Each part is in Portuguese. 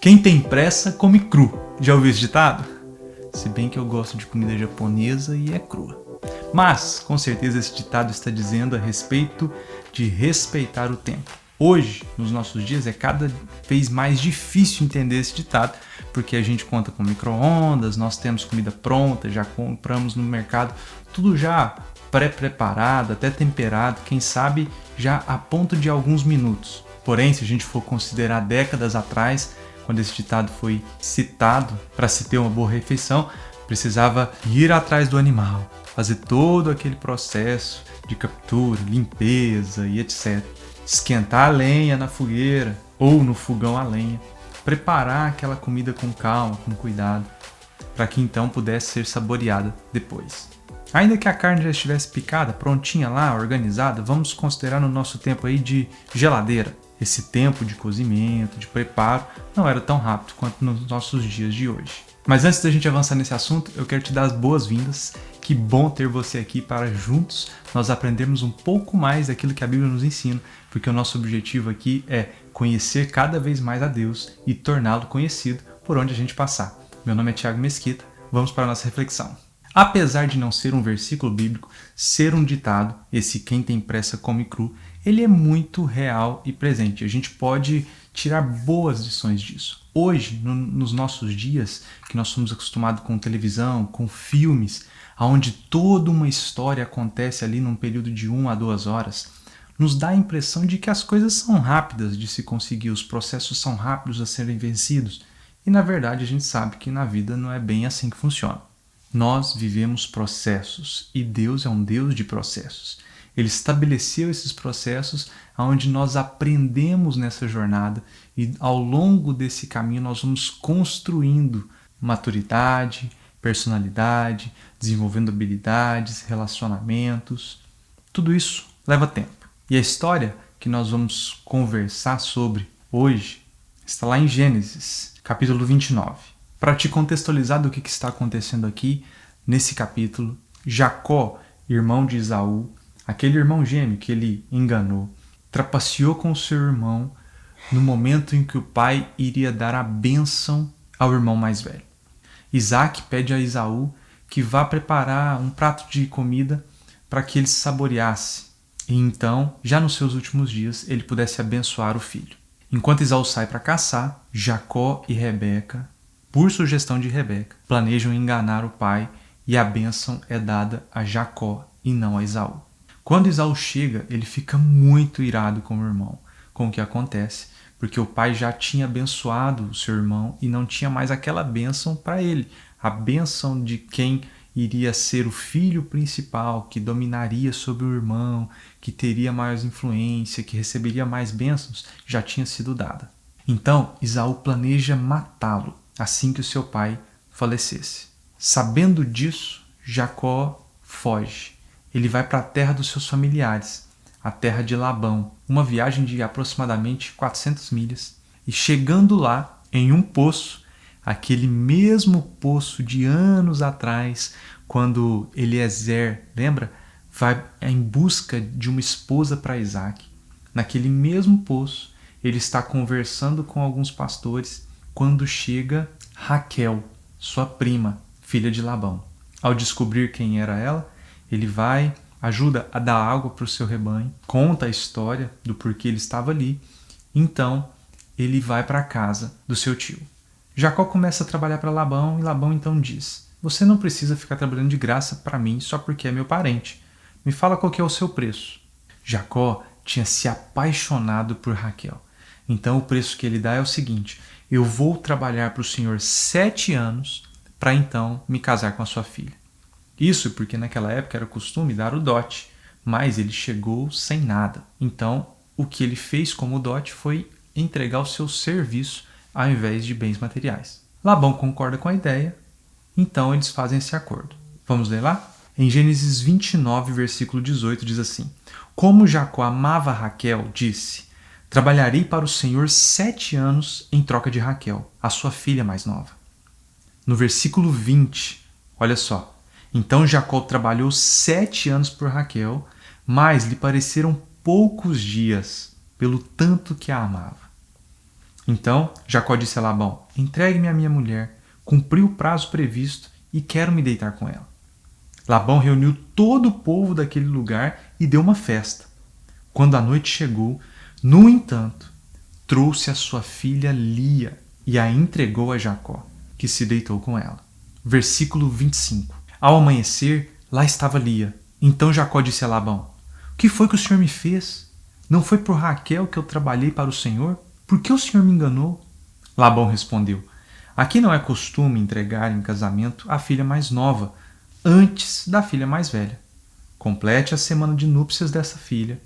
Quem tem pressa come cru. Já ouviu esse ditado? Se bem que eu gosto de comida japonesa e é crua. Mas, com certeza, esse ditado está dizendo a respeito de respeitar o tempo. Hoje, nos nossos dias, é cada vez mais difícil entender esse ditado, porque a gente conta com micro-ondas, nós temos comida pronta, já compramos no mercado, tudo já pré-preparado, até temperado, quem sabe já a ponto de alguns minutos. Porém, se a gente for considerar décadas atrás, quando esse ditado foi citado, para se ter uma boa refeição, precisava ir atrás do animal, fazer todo aquele processo de captura, limpeza e etc. Esquentar a lenha na fogueira ou no fogão a lenha, preparar aquela comida com calma, com cuidado, para que então pudesse ser saboreada depois. Ainda que a carne já estivesse picada, prontinha lá, organizada, vamos considerar no nosso tempo aí de geladeira. Esse tempo de cozimento, de preparo, não era tão rápido quanto nos nossos dias de hoje. Mas antes da gente avançar nesse assunto, eu quero te dar as boas-vindas. Que bom ter você aqui para juntos nós aprendermos um pouco mais daquilo que a Bíblia nos ensina, porque o nosso objetivo aqui é conhecer cada vez mais a Deus e torná-lo conhecido por onde a gente passar. Meu nome é Thiago Mesquita, vamos para a nossa reflexão. Apesar de não ser um versículo bíblico, ser um ditado, esse quem tem pressa come cru, ele é muito real e presente. A gente pode tirar boas lições disso. Hoje, nos nossos dias, que nós somos acostumados com televisão, com filmes, onde toda uma história acontece ali num período de 1 a 2 horas, nos dá a impressão de que as coisas são rápidas de se conseguir, os processos são rápidos a serem vencidos. E na verdade a gente sabe que na vida não é bem assim que funciona. Nós vivemos processos e Deus é um Deus de processos. Ele estabeleceu esses processos onde nós aprendemos nessa jornada e ao longo desse caminho nós vamos construindo maturidade, personalidade, desenvolvendo habilidades, relacionamentos. Tudo isso leva tempo. E a história que nós vamos conversar sobre hoje está lá em Gênesis, capítulo 29. Para te contextualizar do que está acontecendo aqui, nesse capítulo, Jacó, irmão de Esaú, aquele irmão gêmeo que ele enganou, trapaceou com o seu irmão no momento em que o pai iria dar a bênção ao irmão mais velho. Isaac pede a Esaú que vá preparar um prato de comida para que ele saboreasse e então, já nos seus últimos dias, ele pudesse abençoar o filho. Enquanto Esaú sai para caçar, Jacó e Rebeca, por sugestão de Rebeca, planejam enganar o pai e a bênção é dada a Jacó e não a Esaú. Quando Esaú chega, ele fica muito irado com o irmão, com o que acontece, porque o pai já tinha abençoado o seu irmão e não tinha mais aquela bênção para ele. A bênção de quem iria ser o filho principal, que dominaria sobre o irmão, que teria mais influência, que receberia mais bênçãos, já tinha sido dada. Então, Esaú planeja matá-lo assim que o seu pai falecesse. Sabendo disso, Jacó foge. Ele vai para a terra dos seus familiares, a terra de Labão, uma viagem de aproximadamente 400 milhas. E chegando lá, em um poço, aquele mesmo poço de anos atrás, quando Eliezer, lembra? Vai em busca de uma esposa para Isaac. Naquele mesmo poço, ele está conversando com alguns pastores quando chega Raquel, sua prima, filha de Labão. Ao descobrir quem era ela, ele vai, ajuda a dar água para o seu rebanho, conta a história do porquê ele estava ali. Então, ele vai para a casa do seu tio. Jacó começa a trabalhar para Labão e Labão então diz: você não precisa ficar trabalhando de graça para mim só porque é meu parente. Me fala qual que é o seu preço. Jacó tinha se apaixonado por Raquel. Então o preço que ele dá é o seguinte: eu vou trabalhar para o senhor 7 anos para então me casar com a sua filha. Isso porque naquela época era costume dar o dote, mas ele chegou sem nada. Então o que ele fez como dote foi entregar o seu serviço ao invés de bens materiais. Labão concorda com a ideia, então eles fazem esse acordo. Vamos ler lá? Em Gênesis 29, versículo 18, diz assim: como Jacó amava Raquel, disse: trabalharei para o Senhor 7 anos em troca de Raquel, a sua filha mais nova. No versículo 20, olha só. Então Jacó trabalhou 7 anos por Raquel, mas lhe pareceram poucos dias, pelo tanto que a amava. Então Jacó disse a Labão: entregue-me a minha mulher, cumpri o prazo previsto e quero me deitar com ela. Labão reuniu todo o povo daquele lugar e deu uma festa. Quando a noite chegou, no entanto, trouxe a sua filha Lia e a entregou a Jacó, que se deitou com ela. Versículo 25. Ao amanhecer, lá estava Lia. Então Jacó disse a Labão: o que foi que o Senhor me fez? Não foi por Raquel que eu trabalhei para o Senhor? Por que o Senhor me enganou? Labão respondeu: aqui não é costume entregar em casamento a filha mais nova, antes da filha mais velha. Complete a semana de núpcias dessa filha,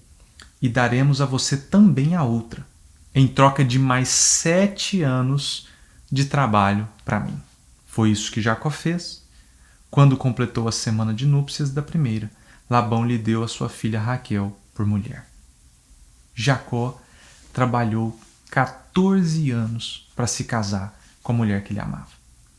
e daremos a você também a outra, em troca de mais 7 anos de trabalho para mim. Foi isso que Jacó fez. Quando completou a semana de núpcias da primeira, Labão lhe deu a sua filha Raquel por mulher. Jacó trabalhou 14 anos para se casar com a mulher que ele amava.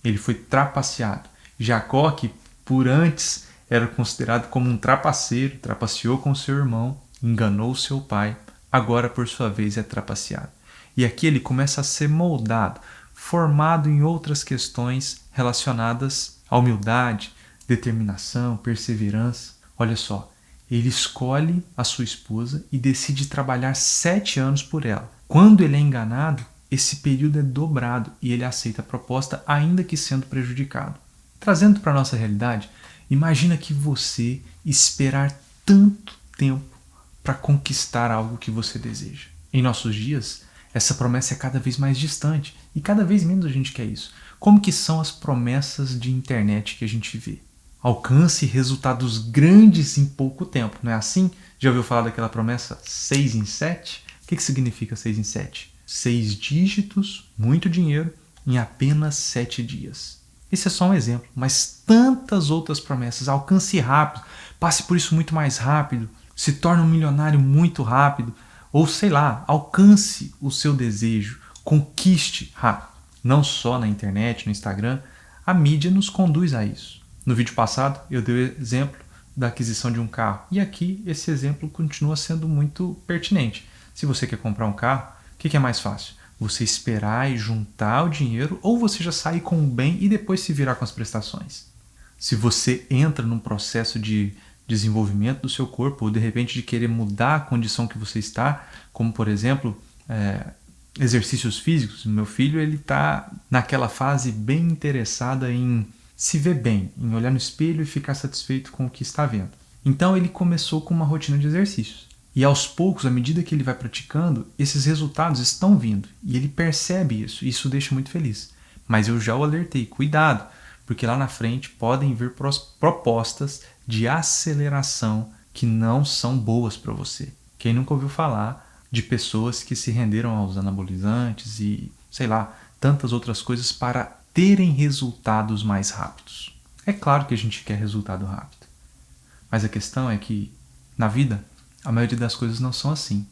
Ele foi trapaceado. Jacó, que por antes era considerado como um trapaceiro, trapaceou com seu irmão, enganou seu pai, agora por sua vez é trapaceado. E aqui ele começa a ser moldado, formado em outras questões relacionadas à humildade, determinação, perseverança. Olha só, ele escolhe a sua esposa e decide trabalhar 7 anos por ela. Quando ele é enganado, esse período é dobrado e ele aceita a proposta, ainda que sendo prejudicado. Trazendo para a nossa realidade, imagina que você esperar tanto tempo para conquistar algo que você deseja. Em nossos dias, essa promessa é cada vez mais distante e cada vez menos a gente quer isso. Como que são as promessas de internet que a gente vê? Alcance resultados grandes em pouco tempo, não é assim? Já ouviu falar daquela promessa 6 em 7? O que significa 6 em 7? 6 dígitos, muito dinheiro, em apenas 7 dias. Esse é só um exemplo, mas tantas outras promessas. Alcance rápido, passe por isso muito mais rápido, se torne um milionário muito rápido, ou sei lá, alcance o seu desejo, conquiste rápido. Não só na internet, no Instagram, a mídia nos conduz a isso. No vídeo passado, eu dei o exemplo da aquisição de um carro. E aqui, esse exemplo continua sendo muito pertinente. Se você quer comprar um carro, o que é mais fácil? Você esperar e juntar o dinheiro ou você já sair com o bem e depois se virar com as prestações? Se você entra num processo de desenvolvimento do seu corpo ou de repente de querer mudar a condição que você está, como por exemplo, exercícios físicos, meu filho ele está naquela fase bem interessada em se ver bem, em olhar no espelho e ficar satisfeito com o que está vendo. Então ele começou com uma rotina de exercícios. E aos poucos, à medida que ele vai praticando, esses resultados estão vindo. E ele percebe isso, e isso o deixa muito feliz. Mas eu já o alertei, cuidado, porque lá na frente podem vir propostas de aceleração que não são boas para você. Quem nunca ouviu falar de pessoas que se renderam aos anabolizantes e, sei lá, tantas outras coisas para terem resultados mais rápidos? É claro que a gente quer resultado rápido. Mas a questão é que, na vida, a maioria das coisas não são assim.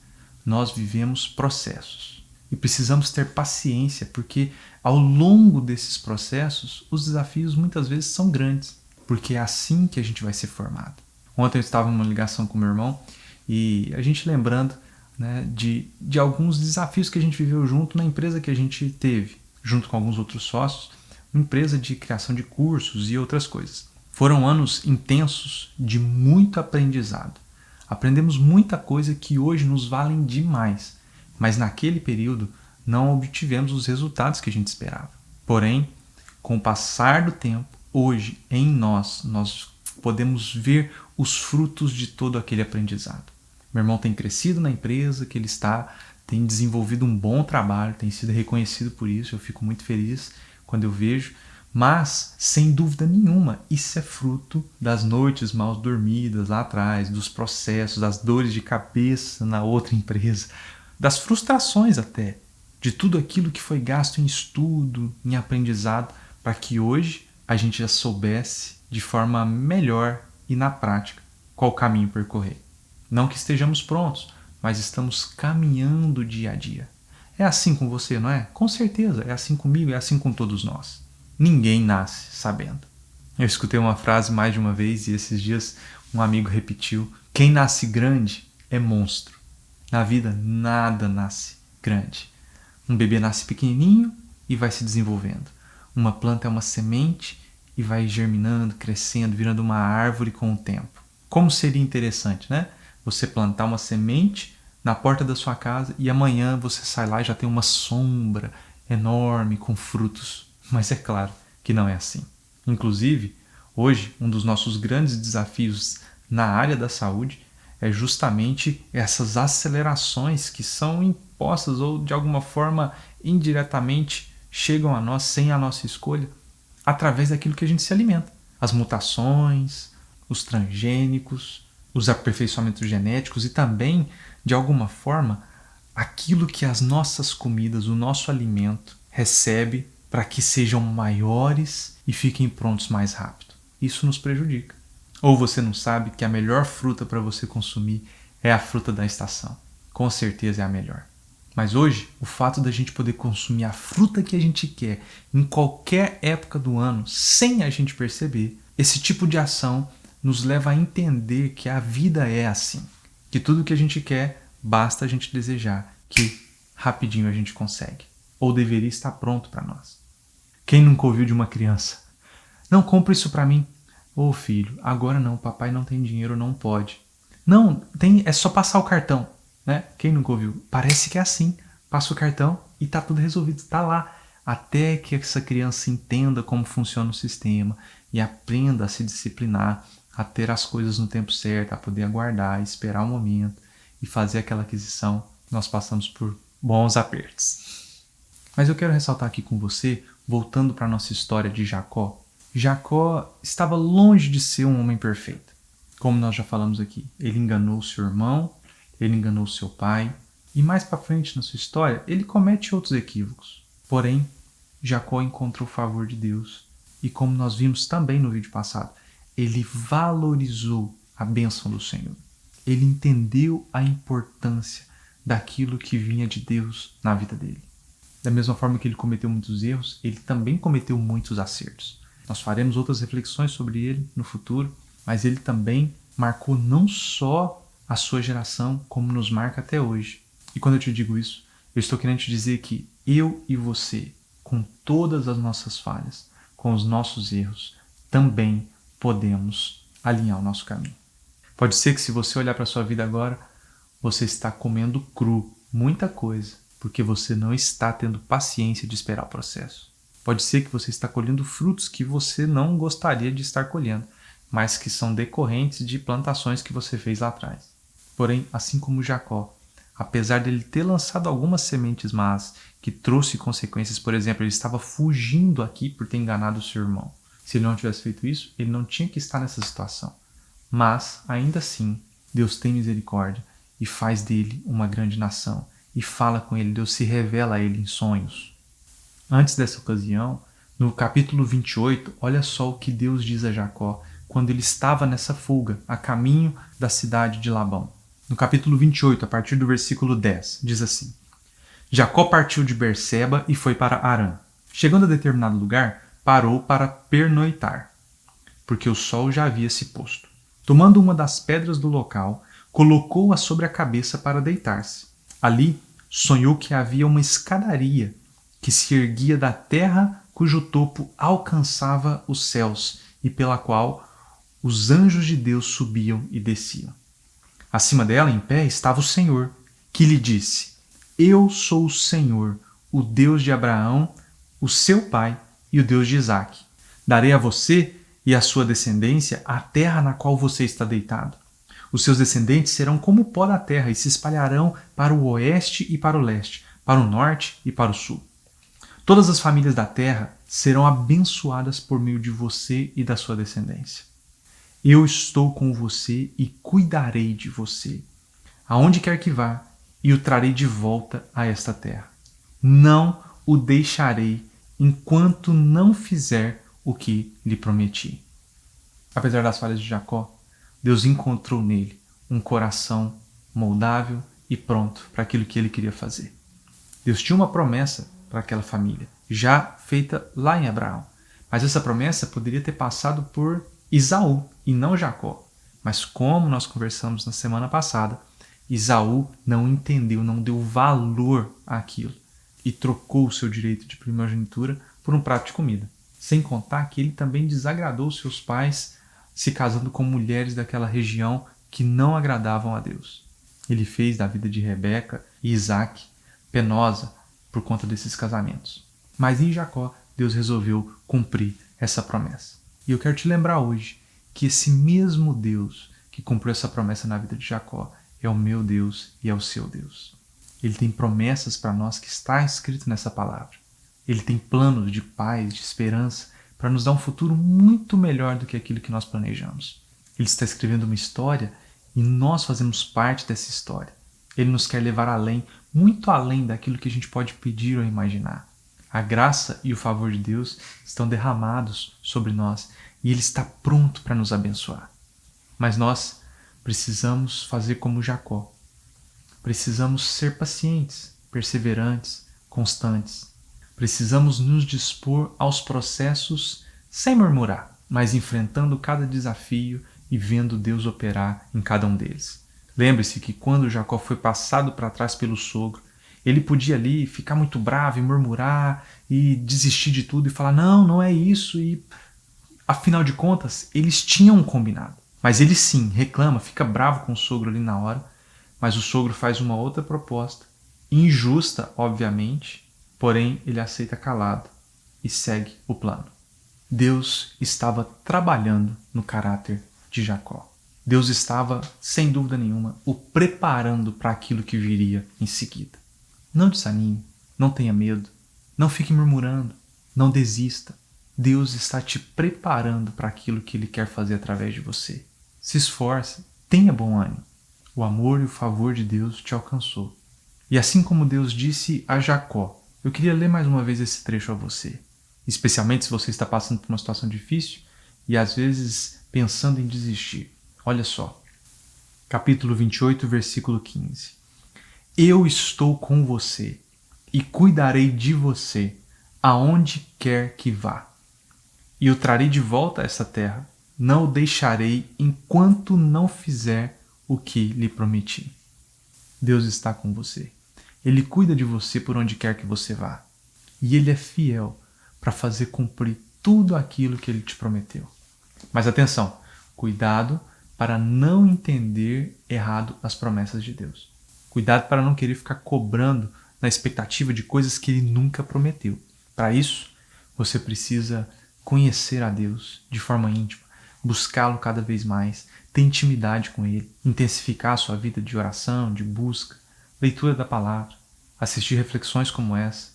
Nós vivemos processos. E precisamos ter paciência, porque ao longo desses processos, os desafios muitas vezes são grandes. Porque é assim que a gente vai ser formado. Ontem eu estava numa ligação com meu irmão e a gente lembrando, né, de alguns desafios que a gente viveu junto na empresa que a gente teve, junto com alguns outros sócios, uma empresa de criação de cursos e outras coisas. Foram anos intensos de muito aprendizado. Aprendemos muita coisa que hoje nos valem demais, mas naquele período não obtivemos os resultados que a gente esperava. Porém, com o passar do tempo, hoje em nós podemos ver os frutos de todo aquele aprendizado. Meu irmão tem crescido na empresa que ele está, tem desenvolvido um bom trabalho, tem sido reconhecido por isso, eu fico muito feliz quando eu vejo, mas, sem dúvida nenhuma, isso é fruto das noites mal dormidas lá atrás, dos processos, das dores de cabeça na outra empresa, das frustrações até, de tudo aquilo que foi gasto em estudo, em aprendizado, para que hoje a gente já soubesse de forma melhor e na prática qual caminho percorrer. Não que estejamos prontos, mas estamos caminhando dia a dia. É assim com você, não é? Com certeza, é assim comigo, é assim com todos nós. Ninguém nasce sabendo. Eu escutei uma frase mais de uma vez e esses dias um amigo repetiu: quem nasce grande é monstro. Na vida nada nasce grande. Um bebê nasce pequenininho e vai se desenvolvendo. Uma planta é uma semente e vai germinando, crescendo, virando uma árvore com o tempo. Como seria interessante, né? Você plantar uma semente na porta da sua casa e amanhã você sai lá e já tem uma sombra enorme com frutos. Mas é claro que não é assim. Inclusive, hoje, um dos nossos grandes desafios na área da saúde é justamente essas acelerações que são impostas ou de alguma forma indiretamente chegam a nós sem a nossa escolha através daquilo que a gente se alimenta. As mutações, os transgênicos, os aperfeiçoamentos genéticos e também, de alguma forma, aquilo que as nossas comidas, o nosso alimento recebe para que sejam maiores e fiquem prontos mais rápido. Isso nos prejudica. Ou você não sabe que a melhor fruta para você consumir é a fruta da estação. Com certeza é a melhor. Mas hoje, o fato da gente poder consumir a fruta que a gente quer em qualquer época do ano, sem a gente perceber, esse tipo de ação nos leva a entender que a vida é assim. Que tudo que a gente quer, basta a gente desejar, que rapidinho a gente consegue. Ou deveria estar pronto para nós. Quem nunca ouviu de uma criança? Não, compra isso para mim. Ô filho, agora não, papai não tem dinheiro, não pode. Não, é só passar o cartão. Né? Quem nunca ouviu? Parece que é assim. Passa o cartão e tá tudo resolvido. Tá lá. Até que essa criança entenda como funciona o sistema e aprenda a se disciplinar, a ter as coisas no tempo certo, a poder aguardar, esperar o momento e fazer aquela aquisição, nós passamos por bons apertos. Mas eu quero ressaltar aqui com você, voltando para a nossa história de Jacó. Jacó estava longe de ser um homem perfeito. Como nós já falamos aqui, ele enganou seu irmão, ele enganou seu pai, e mais para frente na sua história, ele comete outros equívocos. Porém, Jacó encontrou o favor de Deus, e como nós vimos também no vídeo passado, ele valorizou a bênção do Senhor. Ele entendeu a importância daquilo que vinha de Deus na vida dele. Da mesma forma que ele cometeu muitos erros, ele também cometeu muitos acertos. Nós faremos outras reflexões sobre ele no futuro, mas ele também marcou não só a sua geração, como nos marca até hoje. E quando eu te digo isso, eu estou querendo te dizer que eu e você, com todas as nossas falhas, com os nossos erros, também podemos alinhar o nosso caminho. Pode ser que se você olhar para a sua vida agora, você está comendo cru muita coisa, porque você não está tendo paciência de esperar o processo. Pode ser que você está colhendo frutos que você não gostaria de estar colhendo, mas que são decorrentes de plantações que você fez lá atrás. Porém, assim como Jacó, apesar dele ter lançado algumas sementes más que trouxe consequências, por exemplo, ele estava fugindo aqui por ter enganado o seu irmão. Se ele não tivesse feito isso, ele não tinha que estar nessa situação. Mas, ainda assim, Deus tem misericórdia e faz dele uma grande nação. E fala com ele, Deus se revela a ele em sonhos. Antes dessa ocasião, no capítulo 28, olha só o que Deus diz a Jacó quando ele estava nessa fuga, a caminho da cidade de Labão. No capítulo 28, a partir do versículo 10, diz assim: Jacó partiu de Berseba e foi para Harã. Chegando a determinado lugar, parou para pernoitar, porque o sol já havia se posto. Tomando uma das pedras do local, colocou-a sobre a cabeça para deitar-se. Ali, sonhou que havia uma escadaria que se erguia da terra cujo topo alcançava os céus e pela qual os anjos de Deus subiam e desciam. Acima dela, em pé, estava o Senhor, que lhe disse: Eu sou o Senhor, o Deus de Abraão, o seu pai, e o Deus de Isaque. Darei a você e à sua descendência a terra na qual você está deitado. Os seus descendentes serão como o pó da terra e se espalharão para o oeste e para o leste, para o norte e para o sul. Todas as famílias da terra serão abençoadas por meio de você e da sua descendência. Eu estou com você e cuidarei de você, aonde quer que vá, e o trarei de volta a esta terra. Não o deixarei enquanto não fizer o que lhe prometi. Apesar das falhas de Jacó, Deus encontrou nele um coração moldável e pronto para aquilo que ele queria fazer. Deus tinha uma promessa para aquela família, já feita lá em Abraão. Mas essa promessa poderia ter passado por Esaú e não Jacó. Mas como nós conversamos na semana passada, Esaú não entendeu, não deu valor àquilo. e trocou o seu direito de primogenitura por um prato de comida. Sem contar que ele também desagradou seus pais se casando com mulheres daquela região que não agradavam a Deus. Ele fez da vida de Rebeca e Isaac penosa por conta desses casamentos. Mas em Jacó, Deus resolveu cumprir essa promessa. E eu quero te lembrar hoje que esse mesmo Deus que cumpriu essa promessa na vida de Jacó é o meu Deus e é o seu Deus. Ele tem promessas para nós que está escrito nessa palavra. Ele tem planos de paz, de esperança, para nos dar um futuro muito melhor do que aquilo que nós planejamos. Ele está escrevendo uma história e nós fazemos parte dessa história. Ele nos quer levar além, muito além daquilo que a gente pode pedir ou imaginar. A graça e o favor de Deus estão derramados sobre nós e Ele está pronto para nos abençoar. Mas nós precisamos fazer como Jacó. Precisamos ser pacientes, perseverantes, constantes. Precisamos nos dispor aos processos sem murmurar, mas enfrentando cada desafio e vendo Deus operar em cada um deles. Lembre-se que quando Jacó foi passado para trás pelo sogro, ele podia ali ficar muito bravo e murmurar e desistir de tudo e falar, não é isso. E afinal de contas, eles tinham um combinado. Mas ele sim reclama, fica bravo com o sogro ali na hora, mas o sogro faz uma outra proposta, injusta, obviamente, porém ele aceita calado e segue o plano. Deus estava trabalhando no caráter de Jacó. Deus estava, sem dúvida nenhuma, o preparando para aquilo que viria em seguida. Não desanime, não tenha medo, não fique murmurando, não desista. Deus está te preparando para aquilo que Ele quer fazer através de você. Se esforce, tenha bom ânimo. O amor e o favor de Deus te alcançou. E assim como Deus disse a Jacó, eu queria ler mais uma vez esse trecho a você. Especialmente se você está passando por uma situação difícil e às vezes pensando em desistir. Olha só, capítulo 28, versículo 15. Eu estou com você e cuidarei de você aonde quer que vá. E o trarei de volta a essa terra, não o deixarei enquanto não fizer o que lhe prometi. Deus está com você. Ele cuida de você por onde quer que você vá. E Ele é fiel para fazer cumprir tudo aquilo que Ele te prometeu. Mas atenção, cuidado para não entender errado as promessas de Deus. Cuidado para não querer ficar cobrando na expectativa de coisas que Ele nunca prometeu. Para isso, você precisa conhecer a Deus de forma íntima, buscá-lo cada vez mais, ter intimidade com Ele, intensificar a sua vida de oração, de busca, leitura da palavra, assistir reflexões como essa,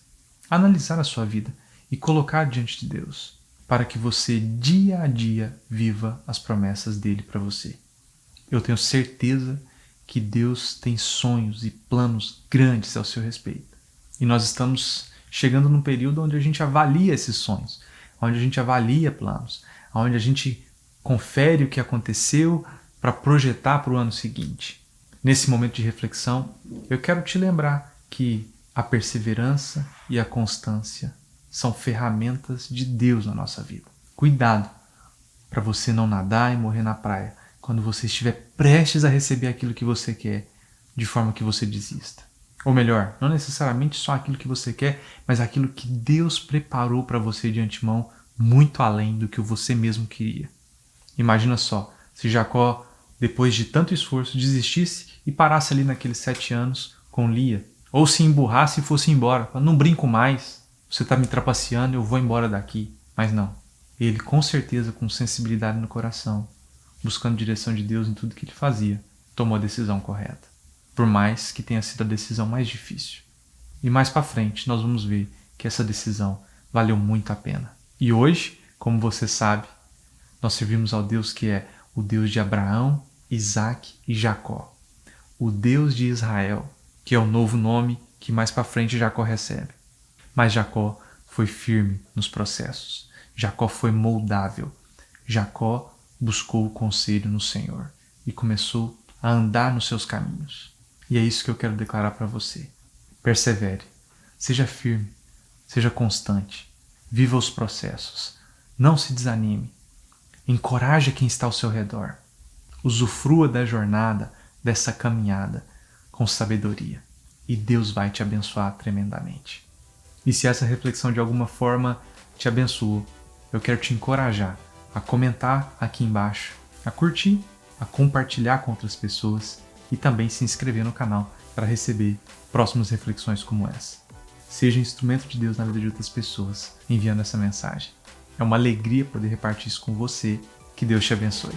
analisar a sua vida e colocar diante de Deus, para que você dia a dia viva as promessas dele para você. Eu tenho certeza que Deus tem sonhos e planos grandes ao seu respeito. E nós estamos chegando num período onde a gente avalia esses sonhos, onde a gente avalia planos, onde a gente confere o que aconteceu para projetar para o ano seguinte. Nesse momento de reflexão, eu quero te lembrar que a perseverança e a constância são ferramentas de Deus na nossa vida. Cuidado para você não nadar e morrer na praia quando você estiver prestes a receber aquilo que você quer, de forma que você desista. Ou melhor, não necessariamente só aquilo que você quer, mas aquilo que Deus preparou para você de antemão, muito além do que você mesmo queria. Imagina só, se Jacó, depois de tanto esforço, desistisse e parasse ali naqueles 7 anos com Lia, ou se emburrasse e fosse embora. Não brinco mais, você está me trapaceando, eu vou embora daqui. Mas não, ele com certeza, com sensibilidade no coração, buscando direção de Deus em tudo que ele fazia, tomou a decisão correta. Por mais que tenha sido a decisão mais difícil. E mais para frente nós vamos ver que essa decisão valeu muito a pena. E hoje, como você sabe, nós servimos ao Deus que é o Deus de Abraão, Isaac e Jacó. O Deus de Israel, que é o novo nome que mais para frente Jacó recebe. Mas Jacó foi firme nos processos. Jacó foi moldável. Jacó buscou o conselho no Senhor e começou a andar nos seus caminhos. E é isso que eu quero declarar para você. Persevere, seja firme, seja constante, viva os processos, não se desanime, encoraje quem está ao seu redor, usufrua da jornada, dessa caminhada com sabedoria e Deus vai te abençoar tremendamente. E se essa reflexão de alguma forma te abençoou, eu quero te encorajar a comentar aqui embaixo, a curtir, a compartilhar com outras pessoas e também se inscrever no canal para receber próximas reflexões como essa. Seja instrumento de Deus na vida de outras pessoas, enviando essa mensagem. É uma alegria poder repartir isso com você. Que Deus te abençoe.